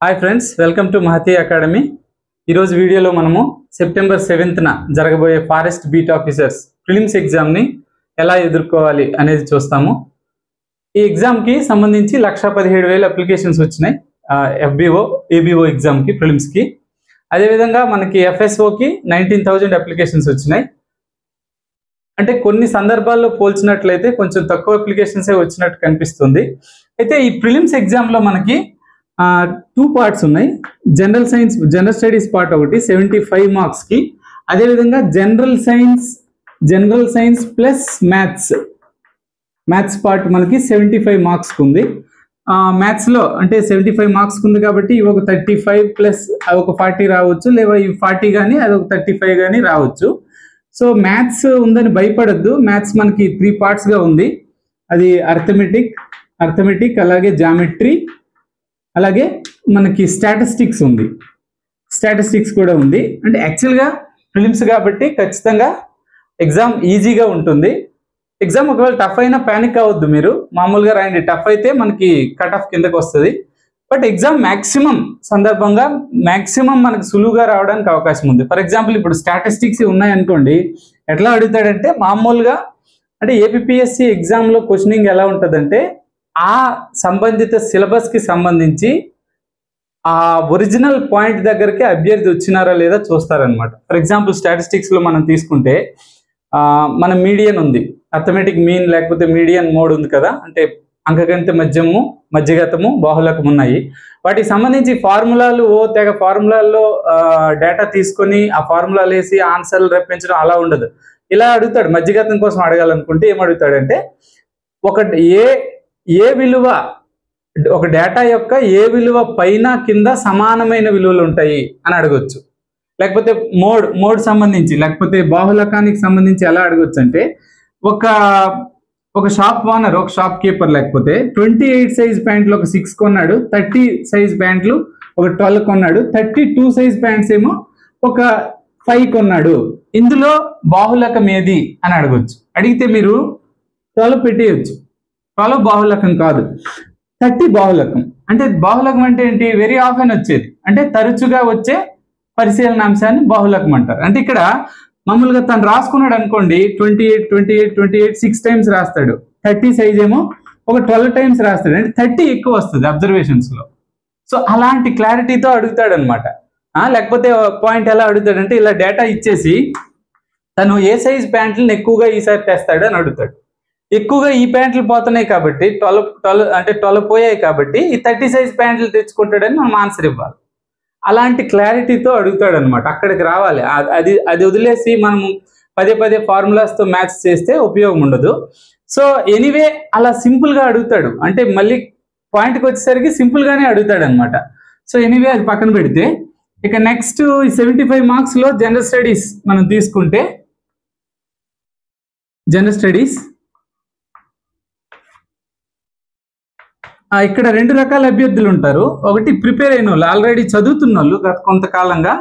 Hi friends, welcome to Mahathi academy. ఈరోజు వీడియోలో మనము సెప్టెంబర్ 7న జరగబోయే ఫారెస్ట్ బీట్ ఆఫీసర్స్ ప్రిలిమ్స్ ఎగ్జామ్ని ఎలా ఎదుర్కోవాలి అనేది చూస్తాము. ఈ ఎగ్జామ్కి సంబంధించి 1,17,000 అప్లికేషన్స్ వచ్చినాయి. FBO, ABO ఎగ్జామ్కి ప్రిలిమ్స్కి. అదేవిధంగా మనకి FSOకి 19,000 అప్లికేషన్స్ వచ్చినాయి. అంటే కొన్ని సందర్భాల్లో పోల్చినట్లయితే కొంచెం తక్కువ అప్లికేషన్సే వచ్చినట్టు కనిపిస్తుంది. అయితే ఈ ప్రిలిమ్స్ ఎగ్జామ్లో మనకి 2 పార్ట్స్ ఉన్నాయి. జనరల్ స్టడీస్ పార్ట్ ఒకటి 75 మార్క్స్కి, అదేవిధంగా general science plus maths part మనకి 75 మార్క్స్కి ఉంది. మ్యాథ్స్లో అంటే 75 మార్క్స్కి ఉంది కాబట్టి ఇవి ఒక 35 ప్లస్ ఒక 40 రావచ్చు, లేదా ఇవి 40 కానీ అది ఒక 35 కానీ రావచ్చు. సో మ్యాథ్స్ ఉందని భయపడద్దు. మ్యాథ్స్ మనకి 3 పార్ట్స్గా ఉంది. అది అర్థమెటిక్, అలాగే జామెట్రీ, అలాగే మనకి స్టాటిస్టిక్స్ కూడా ఉంది. అంటే యాక్చువల్గా ప్రిలిమ్స్ కాబట్టి ఖచ్చితంగా ఎగ్జామ్ ఈజీగా ఉంటుంది. ఎగ్జామ్ ఒకవేళ టఫ్ అయినా ప్యానిక్ అవ్వద్దు, మీరు మామూలుగా రాయండి. టఫ్ అయితే మనకి కట్ ఆఫ్ కిందకి వస్తుంది. బట్ ఎగ్జామ్ మ్యాక్సిమం మనకి సులువుగా రావడానికి అవకాశం ఉంది. ఫర్ ఎగ్జాంపుల్ ఇప్పుడు స్టాటిస్టిక్స్ ఉన్నాయనుకోండి, ఎట్లా అడుగుతాడంటే మామూలుగా అంటే ఏపీఎస్సి ఎగ్జామ్లో క్వశ్చనింగ్ ఎలా ఉంటుందంటే ఆ సంబంధిత సిలబస్కి సంబంధించి ఆ ఒరిజినల్ పాయింట్ దగ్గరికి అభ్యర్థి వచ్చినారా లేదా చూస్తారనమాట. ఫర్ ఎగ్జాంపుల్ స్టాటిస్టిక్స్లో మనం తీసుకుంటే మన మీడియన్ ఉంది, అర్థమెటిక్ మీన్ లేకపోతే మీడియన్ మోడ్ ఉంది కదా, అంటే అంకగణిత మధ్యము, మధ్యగతము, బాహుళకం ఉన్నాయి. వాటికి సంబంధించి ఫార్ములాల్లో డేటా తీసుకొని ఆ ఫార్ములాలు వేసి ఆన్సర్లు రప్పించడం అలా ఉండదు. ఇలా అడుగుతాడు. మధ్యగతం కోసం అడగాలనుకుంటే ఏమడుగుతాడంటే ఏ విలువ, ఒక డేటా యొక్క ఏ విలువ పైన కింద సమానమైన విలువలు ఉంటాయి అని అడగొచ్చు. లేకపోతే మోడ్ సంబంధించి, లేకపోతే బాహుళకానికి సంబంధించి ఎలా అడగొచ్చు అంటే ఒక షాప్ ఓనర్, ఒక షాప్ కీపర్ లేకపోతే 28 సైజ్ ప్యాంట్లు ఒక 6 కొన్నాడు, 30 సైజ్ ప్యాంట్లు ఒక 12 కొన్నాడు, 32 సైజ్ ప్యాంట్స్ ఏమో ఒక 5 కొన్నాడు. ఇందులో బాహుళకం ఏది అని అడగొచ్చు. అడిగితే మీరు 12 పెట్టేయచ్చు. 12 బాహుళకం కాదు, 30 బాహుళకం. అంటే బాహుళకం అంటే ఏంటి? వెరీ ఆఫెన్ వచ్చేది, అంటే తరచుగా వచ్చే పరిశీలనాంశాన్ని బాహుళకం అంటారు. అంటే ఇక్కడ మామూలుగా తను రాసుకున్నాడు అనుకోండి, 28 6 టైమ్స్ రాస్తాడు. 30 సైజ్ ఏమో ఒక 12 టైమ్స్ రాస్తాడు, అంటే 30 ఎక్కువ వస్తుంది అబ్జర్వేషన్స్ లో. సో అలాంటి క్లారిటీతో అడుగుతాడు అనమాట. లేకపోతే పాయింట్ ఎలా అడుగుతాడంటే ఇలా డేటా ఇచ్చేసి తను ఏ సైజ్ ప్యాంట్లను ఎక్కువగా ఈసారి తెస్తాడు అని అడుగుతాడు. ఎక్కువగా ఈ ప్యాంట్లు పోతున్నాయి కాబట్టి 12 పోయాయి కాబట్టి ఈ 30 సైజ్ ప్యాంట్లు తెచ్చుకుంటాడని మనం ఆన్సర్ ఇవ్వాలి. అలాంటి క్లారిటీతో అడుగుతాడు అనమాట. అక్కడికి రావాలి. అది వదిలేసి మనం పదే ఫార్ములాస్తో మ్యాథ్స్ చేస్తే ఉపయోగం ఉండదు. సో ఎనీవే అలా సింపుల్గా అడుగుతాడు. అంటే మళ్ళీ పాయింట్కి వచ్చేసరికి సింపుల్గానే అడుగుతాడు అనమాట. సో ఎనీవే అది పక్కన పెడితే ఇక నెక్స్ట్ 75 మార్క్స్లో జనరల్ స్టడీస్ మనం తీసుకుంటే, జనరల్ స్టడీస్ ఇక్కడ 2 రకాల అభ్యర్థులు ఉంటారు. ఒకటి ప్రిపేర్ అయిన వాళ్ళు, ఆల్రెడీ చదువుతున్న వాళ్ళు, గత కొంతకాలంగా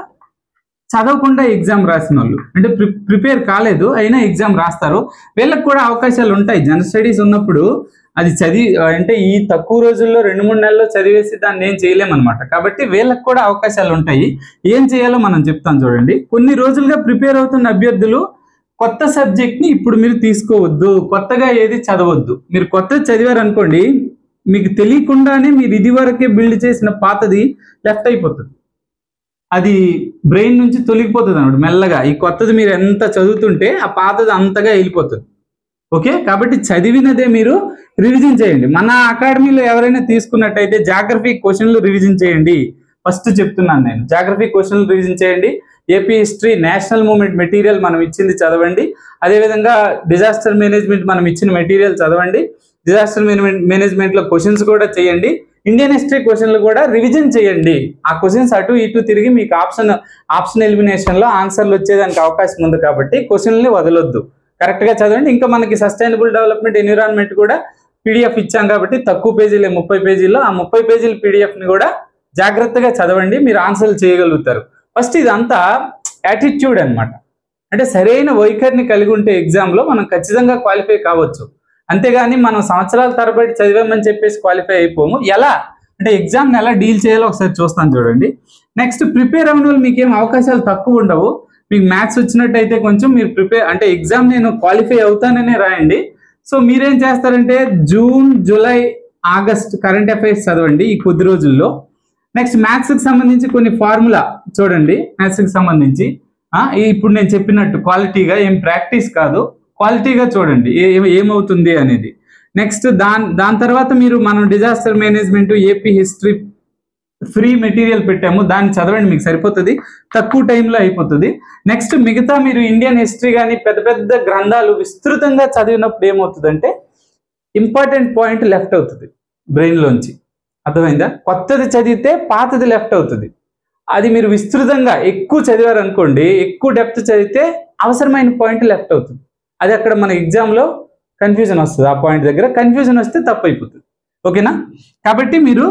చదవకుండా ఎగ్జామ్ రాసిన వాళ్ళు, అంటే ప్రిపేర్ కాలేదు అయినా ఎగ్జామ్ రాస్తారు. వీళ్ళకి కూడా అవకాశాలు ఉంటాయి. జనరల్ స్టడీస్ ఉన్నప్పుడు అది అంటే ఈ తక్కువ రోజుల్లో 2-3 నెలల్లో చదివేసి దాన్ని ఏం చేయలేమన్నమాట. కాబట్టి వీళ్ళకి కూడా అవకాశాలు ఉంటాయి. ఏం చేయాలో మనం చెప్తాం చూడండి. కొన్ని రోజులుగా ప్రిపేర్ అవుతున్న అభ్యర్థులు కొత్త సబ్జెక్ట్ని ఇప్పుడు మీరు తీసుకోవద్దు, కొత్తగా ఏది చదవద్దు. మీరు కొత్తది చదివారనుకోండి, మీకు తెలియకుండానే మీరు ఇది వరకే బిల్డ్ చేసిన పాతది లెఫ్ట్ అయిపోతుంది. అది బ్రెయిన్ నుంచి తొలగిపోతుంది అన్నమాట మెల్లగా. ఈ కొత్తది మీరు ఎంత చదువుతుంటే ఆ పాతది అంతగా వెళ్ళిపోతుంది. ఓకే, కాబట్టి చదివినదే మీరు రివిజన్ చేయండి. మన అకాడమీలో ఎవరైనా తీసుకున్నట్టయితే జాగ్రఫీ క్వశ్చన్లు రివిజన్ చేయండి. ఫస్ట్ చెప్తున్నాను నేను, జాగ్రఫీ క్వశ్చన్లు రివిజన్ చేయండి. AP history, national movement material మనం ఇచ్చింది చదవండి. అదేవిధంగా డిజాస్టర్ మేనేజ్మెంట్ మనం ఇచ్చిన మెటీరియల్ చదవండి. డిజాస్టర్ మేనేజ్మెంట్లో క్వశ్చన్స్ కూడా చేయండి. ఇండియన్ హిస్టరీ క్వశ్చన్లు కూడా రివిజన్ చేయండి. ఆ క్వశ్చన్స్ అటు ఇటు తిరిగి మీకు ఆప్షన్ ఎలిమినేషన్లో ఆన్సర్లు వచ్చేదానికి అవకాశం ఉంది. కాబట్టి క్వశ్చన్ని వదలొద్దు, కరెక్ట్గా చదవండి. ఇంకా మనకి సస్టైనబుల్ డెవలప్మెంట్ ఎన్విరాన్మెంట్ కూడా పీడిఎఫ్ ఇచ్చాం కాబట్టి తక్కువ పేజీలే, 30 పేజీల్లో. ఆ 30 పేజీల పీడిఎఫ్ని కూడా జాగ్రత్తగా చదవండి, మీరు ఆన్సర్లు చేయగలుగుతారు. ఫస్ట్ ఇదంతా యాటిట్యూడ్ అనమాట. అంటే సరైన వైఖరిని కలిగి ఉంటే ఎగ్జామ్లో మనం ఖచ్చితంగా క్వాలిఫై కావచ్చు. అంతేగాని మనం సంవత్సరాల తరబడి చదివామని చెప్పేసి క్వాలిఫై అయిపోము. ఎలా అంటే ఎగ్జామ్ని ఎలా డీల్ చేయాలో ఒకసారి చూస్తాను చూడండి. నెక్స్ట్ ప్రిపేర్ అవ్వడం వల్ల మీకు ఏం అవకాశాలు తక్కువ ఉండవు. మీకు మ్యాథ్స్ వచ్చినట్టయితే కొంచెం మీరు ప్రిపేర్ అంటే ఎగ్జామ్ నేను క్వాలిఫై అవుతాననే రాయండి. సో మీరేం చేస్తారంటే June, July, August current affairs చదవండి ఈ కొద్ది రోజుల్లో. నెక్స్ట్ మ్యాథ్స్కి సంబంధించి కొన్ని ఫార్ములా చూడండి. మ్యాథ్స్కి సంబంధించి ఇప్పుడు నేను చెప్పినట్టు క్వాలిటీగా, ఏం ప్రాక్టీస్ కాదు, క్వాలిటీగా చూడండి ఏమవుతుంది అనేది. నెక్స్ట్ దాని తర్వాత మీరు మనం disaster management, AP history free material పెట్టాము, దాన్ని చదవండి, మీకు సరిపోతుంది, తక్కువ టైంలో అయిపోతుంది. నెక్స్ట్ మిగతా మీరు ఇండియన్ హిస్టరీ కానీ పెద్ద పెద్ద గ్రంథాలు విస్తృతంగా చదివినప్పుడు ఏమవుతుందంటే ఇంపార్టెంట్ పాయింట్ లెఫ్ట్ అవుతుంది బ్రెయిన్లోంచి. అర్థమైందా? కొత్తది చదివితే పాతది లెఫ్ట్ అవుతుంది. అది మీరు విస్తృతంగా ఎక్కువ చదివారు అనుకోండి, ఎక్కువ డెప్త్ చదివితే అవసరమైన పాయింట్ లెఫ్ట్ అవుతుంది. అది అక్కడ మన ఎగ్జామ్లో కన్ఫ్యూజన్ వస్తుంది. ఆ పాయింట్ దగ్గర కన్ఫ్యూజన్ వస్తే తప్పు అయిపోతుంది. ఓకేనా? కాబట్టి మీరు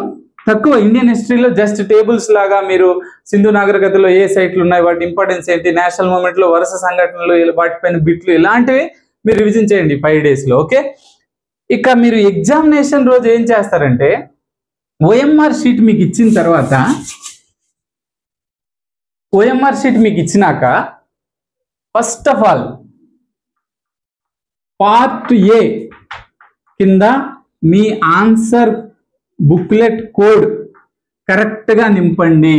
తక్కువ ఇండియన్ హిస్టరీలో జస్ట్ టేబుల్స్ లాగా మీరు సింధు నాగరికతలో ఏ సైట్లు ఉన్నాయి, వాటి ఇంపార్టెన్స్ ఏంటి, నేషనల్ మూమెంట్లో వరుస సంఘటనలు, వాటిపైన బిట్లు, ఇలాంటివి మీరు రివిజన్ చేయండి 5 డేస్లో. ఓకే? ఇక మీరు ఎగ్జామినేషన్ రోజు ఏం చేస్తారంటే ఓఎంఆర్ షీట్ మీకు ఇచ్చిన తర్వాత, ఓఎంఆర్ షీట్ మీకు ఇచ్చినాక first of all part A కింద మీ ఆన్సర్ బుక్లెట్ కోడ్ కరెక్ట్గా నింపండి.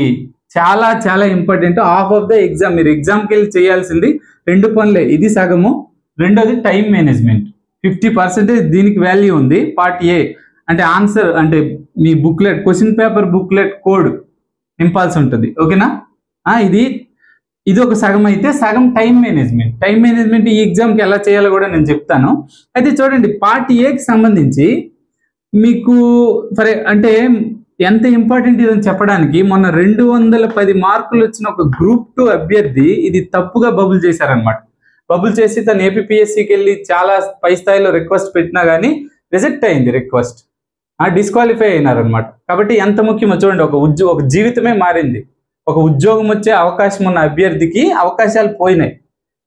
చాలా చాలా important. Half of the exam మీరు ఎగ్జామ్కి వెళ్ళి చేయాల్సింది 2 పనులే. ఇది సగము, రెండోది టైం మేనేజ్మెంట్. 50% దీనికి వాల్యూ ఉంది. పార్ట్ ఏ అంటే ఆన్సర్ అంటే మీ booklet, question paper booklet code నింపాల్సి ఉంటుంది. ఓకేనా? ఇది ఒక సగం అయితే, సగం టైం మేనేజ్మెంట్. టైం మేనేజ్మెంట్ ఈ ఎగ్జామ్కి ఎలా చేయాలో కూడా నేను చెప్తాను. అయితే చూడండి, పార్ట్ ఏకి సంబంధించి మీకు అంటే ఎంత ఇంపార్టెంట్ ఇదని చెప్పడానికి, మొన్న 210 మార్కులు వచ్చిన ఒక గ్రూప్ 2 అభ్యర్థి ఇది తప్పుగా బబుల్ చేశారనమాట. బబుల్ చేసి తను ఏపీఎస్సికి వెళ్ళి చాలా పై స్థాయిలో రిక్వెస్ట్ పెట్టినా కానీ రిజెక్ట్ అయింది రిక్వెస్ట్, డిస్క్వాలిఫై అయినారనమాట. కాబట్టి ఎంత ముఖ్యమో చూడండి, ఒక జీవితమే మారింది. ఒక ఉద్యోగం వచ్చే అవకాశం ఉన్న అభ్యర్థికి అవకాశాలు పోయినాయి.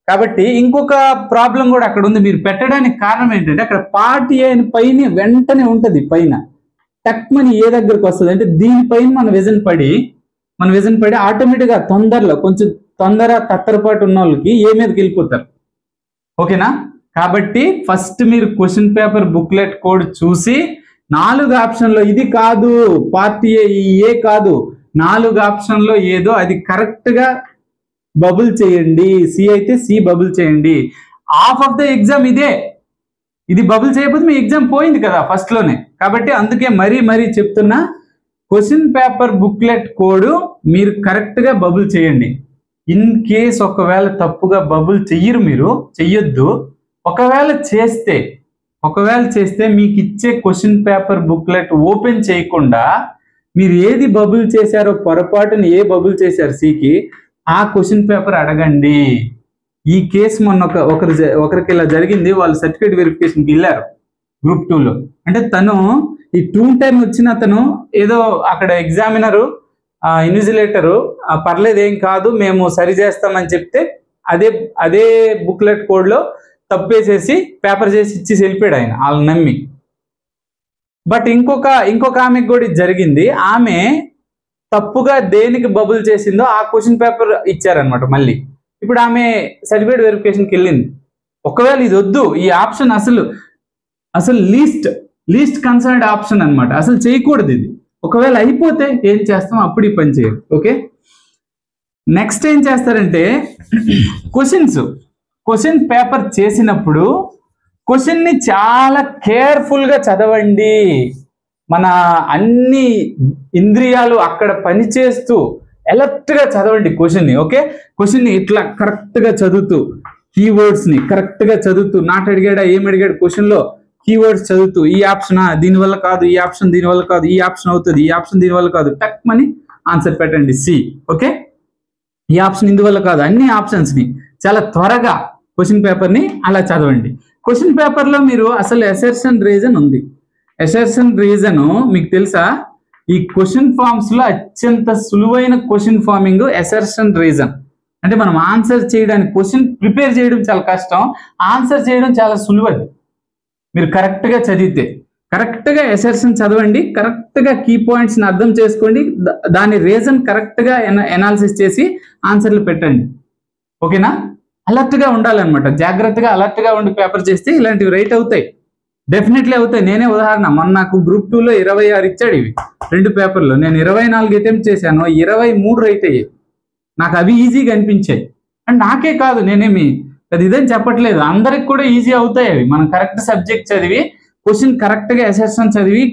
కాబట్టి ఇంకొక ప్రాబ్లం కూడా అక్కడ ఉంది. మీరు పెట్టడానికి కారణం ఏంటంటే అక్కడ పార్ట్ ఏ పైన వెంటనే ఉంటుంది, పైన టక్ మని ఏ దగ్గరకు వస్తుంది అంటే దీనిపైన మన విజన్ పడి ఆటోమేటిక్గా కొంచెం తత్తరపాటు ఉన్న వాళ్ళకి ఏ మీదకి వెళ్ళిపోతారు. ఓకేనా? కాబట్టి ఫస్ట్ మీరు క్వశ్చన్ పేపర్ బుక్లెట్ కోడ్ చూసి 4 ఆప్షన్లో ఇది కాదు, పార్ట్ ఏ కాదు, 4 ఆప్షన్లో ఏదో అది కరెక్ట్గా బబుల్ చేయండి. సి అయితే సి బబుల్ చేయండి. హాఫ్ ఆఫ్ ద ఎగ్జామ్ ఇది బబుల్ చేయకపోతే మీ ఎగ్జామ్ పోయింది కదా ఫస్ట్లోనే. కాబట్టి అందుకే మరీ చెప్తున్నా, క్వశ్చన్ పేపర్ బుక్లెట్ కోడ్ మీరు కరెక్ట్గా బబుల్ చేయండి. ఇన్ కేస్ ఒకవేళ తప్పుగా బబుల్ చెయ్యొద్దు. ఒకవేళ చేస్తే మీకు ఇచ్చే క్వశ్చన్ పేపర్ బుక్లెట్ ఓపెన్ చేయకుండా మీరు ఏది బబుల్ చేశారో, పొరపాటుని ఏ బబుల్ చేశారు సికి, ఆ క్వశ్చన్ పేపర్ అడగండి. ఈ కేసు మొన్న ఒకరికి ఇలా జరిగింది. వాళ్ళు సర్టిఫికేట్ వెరిఫికేషన్కి వెళ్ళారు గ్రూప్ 2లో. అంటే తను ఈ 2 టైం వచ్చిన అతను ఏదో అక్కడ ఎగ్జామినరు, ఇన్విజిలేటరు పర్లేదు ఏం కాదు మేము సరి చేస్తామని చెప్తే అదే బుక్లెట్ కోడ్లో తప్పేసేసి పేపర్ చేసి ఇచ్చేసి వెళ్ళిపోయాడు ఆయన, వాళ్ళని నమ్మి. బట్ ఇంకొక ఆమెకు కూడా జరిగింది. ఆమె తప్పుగా దేనికి బబుల్ చేసిందో ఆ క్వశ్చన్ పేపర్ ఇచ్చారనమాట మళ్ళీ. ఇప్పుడు ఆమె సర్టిఫికేట్ వెరిఫికేషన్కి వెళ్ళింది. ఒకవేళ ఇది వద్దు, ఈ ఆప్షన్ అసలు లీస్ట్ కన్సర్న్డ్ ఆప్షన్ అనమాట, అసలు చేయకూడదు ఇది. ఒకవేళ అయిపోతే ఏం చేస్తాం, అప్పుడు ఈ పని చేయాలి. ఓకే? నెక్స్ట్ ఏం చేస్తారంటే క్వశ్చన్ పేపర్ చేసినప్పుడు క్వశ్చన్ని చాలా కేర్ఫుల్గా చదవండి. మన అన్ని ఇంద్రియాలు అక్కడ పనిచేస్తూ అలర్ట్గా చదవండి క్వశ్చన్ని. ఓకే? క్వశ్చన్ని ఇట్లా కరెక్ట్గా చదువుతూ, కీవర్డ్స్ని కరెక్ట్గా చదువుతూ, నాట్ అడిగాడా ఏం అడిగాడు క్వశ్చన్లో కీవర్డ్స్ చదువుతూ, ఈ ఆప్షన్ దీనివల్ల కాదు, ఈ ఆప్షన్ దీనివల్ల కాదు, ఈ ఆప్షన్ అవుతుంది, ఈ ఆప్షన్ దీనివల్ల కాదు, టక్ మని ఆన్సర్ పెట్టండి సి. ఓకే? ఈ ఆప్షన్ ఇందువల్ల కాదు, అన్ని ఆప్షన్స్ని చాలా త్వరగా క్వశ్చన్ పేపర్ని అలా చదవండి. క్వశ్చన్ పేపర్లో మీరు అసలు అసెర్షన్ రీజన్ ఉంది. అసెర్షన్ రీజన్ మీకు తెలుసా? ఈ క్వశ్చన్ ఫామ్స్లో అత్యంత సులువైన క్వశ్చన్ ఫార్మింగ్ అసెర్షన్ రీజన్. అంటే మనం ఆన్సర్ చేయడానికి, క్వశ్చన్ ప్రిపేర్ చేయడం చాలా కష్టం, ఆన్సర్ చేయడం చాలా సులువది మీరు కరెక్ట్గా చదివితే. కరెక్ట్గా ఎసర్షన్ చదవండి, కరెక్ట్గా కీ పాయింట్స్ని అర్థం చేసుకోండి, దాని రీజన్ కరెక్ట్గా ఎనాలిసిస్ చేసి ఆన్సర్లు పెట్టండి. ఓకేనా? అలర్ట్గా ఉండాలన్నమాట, జాగ్రత్తగా అలర్ట్గా ఉండి పేపర్ చేస్తే ఇలాంటివి రైట్ అవుతాయి, డెఫినెట్లీ అవుతాయి. నేనే ఉదాహరణ, మొన్న నాకు గ్రూప్ 2లో 26 ఇచ్చాడు ఇవి 2 పేపర్లు. నేను 24 అటెంప్ట్ చేశాను, 23 రైట్ అయ్యాయి. నాకు అవి ఈజీగా అనిపించాయి. అండ్ నాకే కాదు, నేనేమి అది ఇదేం చెప్పట్లేదు, అందరికి కూడా ఈజీ అవుతాయి అవి. మనం కరెక్ట్ సబ్జెక్ట్ చదివి, క్వశ్చన్ కరెక్ట్గా ఎసర్షన్ చదివి,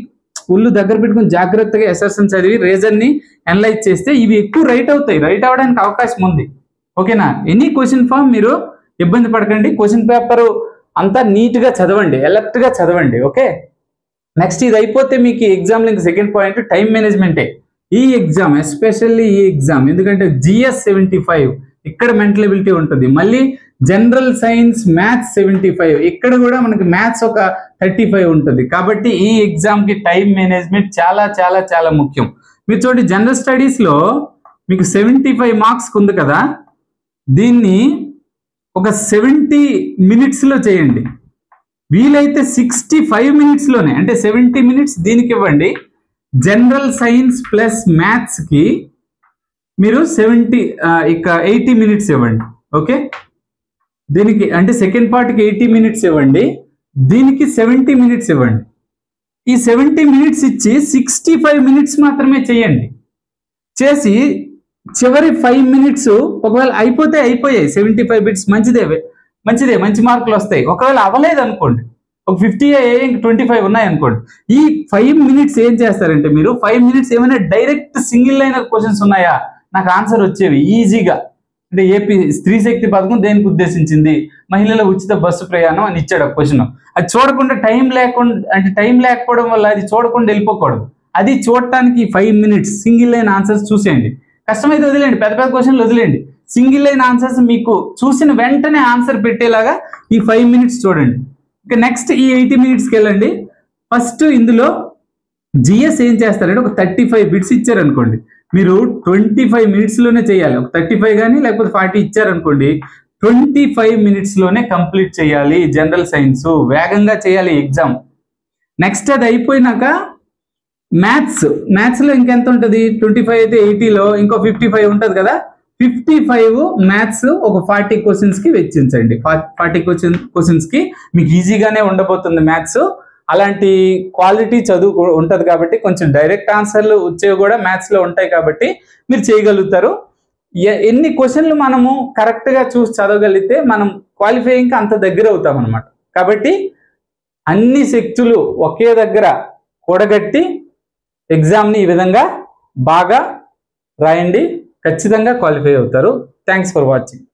ఒళ్ళు దగ్గర పెట్టుకుని జాగ్రత్తగా ఎసర్షన్ చదివి రీజన్ని అనలైజ్ చేస్తే ఇవి ఎక్కువ రైట్ అవుతాయి, రైట్ అవడానికి అవకాశం ఉంది. ఓకేనా? ఎనీ క్వశ్చన్ ఫామ్ మీరు ఇబ్బంది పడకండి, క్వశ్చన్ పేపర్ అంతా నీట్గా చదవండి, అలర్ట్గా చదవండి. ఓకే, నెక్స్ట్ ఇది అయిపోతే మీకు exam link second point time మేనేజ్మెంటే. ఈ ఎగ్జామ్ ఎస్పెషల్లీ ఈ ఎగ్జామ్ ఎందుకంటే GS 75 ఇక్కడ మెంటల్ ఎబిలిటీ ఉంటుంది, మళ్ళీ జనరల్ సైన్స్ మ్యాథ్స్ 75 ఇక్కడ కూడా మనకి మ్యాథ్స్ ఒక 35 ఉంటుంది. కాబట్టి ఈ ఎగ్జామ్కి టైం మేనేజ్మెంట్ చాలా చాలా చాలా ముఖ్యం. మీరు చూడండి, జనరల్ స్టడీస్లో మీకు 75 మార్క్స్ ఉంది కదా, దీన్ని ఒక 70 మినిట్స్లో చేయండి, వీలైతే 65 మినిట్స్లోనే, అంటే 70 మినిట్స్ దీనికి ఇవ్వండి. జనరల్ సైన్స్ ప్లస్ మ్యాథ్స్కి మీరు 80 మినిట్స్ ఇవ్వండి. ఓకే, దీనికి అంటే సెకండ్ పార్ట్కి 80 మినిట్స్ ఇవ్వండి, దీనికి 70 మినిట్స్ ఇవ్వండి. ఈ 70 మినిట్స్ ఇచ్చి 65 మినిట్స్ మాత్రమే చేయండి. చేసి చివరి 5 మినిట్స్ ఒకవేళ అయిపోతే అయిపోయాయి, 75 బిట్స్ మంచిదే, మంచి మార్కులు వస్తాయి. ఒకవేళ అవ్వలేదు అనుకోండి, ఒక 50 ఇంక 25 ఉన్నాయి అనుకోండి, ఈ 5 మినిట్స్ ఏం చేస్తారంటే మీరు 5 మినిట్స్ ఏమైనా డైరెక్ట్ సింగిల్ లైనర్ క్వశ్చన్స్ ఉన్నాయా, నాకు ఆన్సర్ వచ్చేవి ఈజీగా, అంటే ఏపీ స్త్రీ శక్తి పథకం దేనికి ఉద్దేశించింది, మహిళల ఉచిత బస్సు ప్రయాణం అని ఇచ్చాడు క్వశ్చన్. అది చూడకుండా టైం లేకపోవడం వల్ల అది చూడకుండా వెళ్ళిపోకూడదు, అది చూడటానికి 5 మినిట్స్ సింగిల్ లైన్ ఆన్సర్స్ చూసేయండి. కష్టమైతే వదిలేండి, పెద్ద పెద్ద క్వశ్చన్లు వదిలేండి, సింగిల్ లైన్ ఆన్సర్స్ మీకు చూసిన వెంటనే ఆన్సర్ పెట్టేలాగా ఈ 5 మినిట్స్ చూడండి. ఇక నెక్స్ట్ ఈ 80 మినిట్స్కి వెళ్ళండి. ఫస్ట్ ఇందులో GS ఏం చేస్తారంటే ఒక 35 బిట్స్ ఇచ్చారనుకోండి, మీరు 25 మినిట్స్లోనే చేయాలి. ఒక 35 కానీ లేకపోతే 40 ఇచ్చారనుకోండి, 25 మినిట్స్లోనే కంప్లీట్ చేయాలి. జనరల్ సైన్స్ వేగంగా చేయాలి ఎగ్జామ్. నెక్స్ట్ అది అయిపోయినాక మ్యాథ్స్లో ఇంకెంత ఉంటుంది, 25 అయితే 80లో ఇంకో 55 ఉంటుంది కదా, 55 మ్యాథ్స్ ఒక 40 క్వశ్చన్స్కి వెచ్చించండి. 40 క్వశ్చన్స్కి మీకు ఈజీగానే ఉండబోతుంది మ్యాథ్స్. అలాంటి క్వాలిటీ చదువు ఉంటుంది కాబట్టి కొంచెం డైరెక్ట్ ఆన్సర్లు వచ్చేవి కూడా మ్యాథ్స్లో ఉంటాయి కాబట్టి మీరు చేయగలుగుతారు. ఎన్ని క్వశ్చన్లు మనము కరెక్ట్గా చూసి చదవగలిగితే మనం క్వాలిఫైయింగ్కి అంత దగ్గర అవుతాం అనమాట. కాబట్టి అన్ని శక్తులు ఒకే దగ్గర కూడగట్టి ఎగ్జామ్ని ఈ విధంగా బాగా రాయండి, ఖచ్చితంగా క్వాలిఫై అవుతారు. Thanks for watching.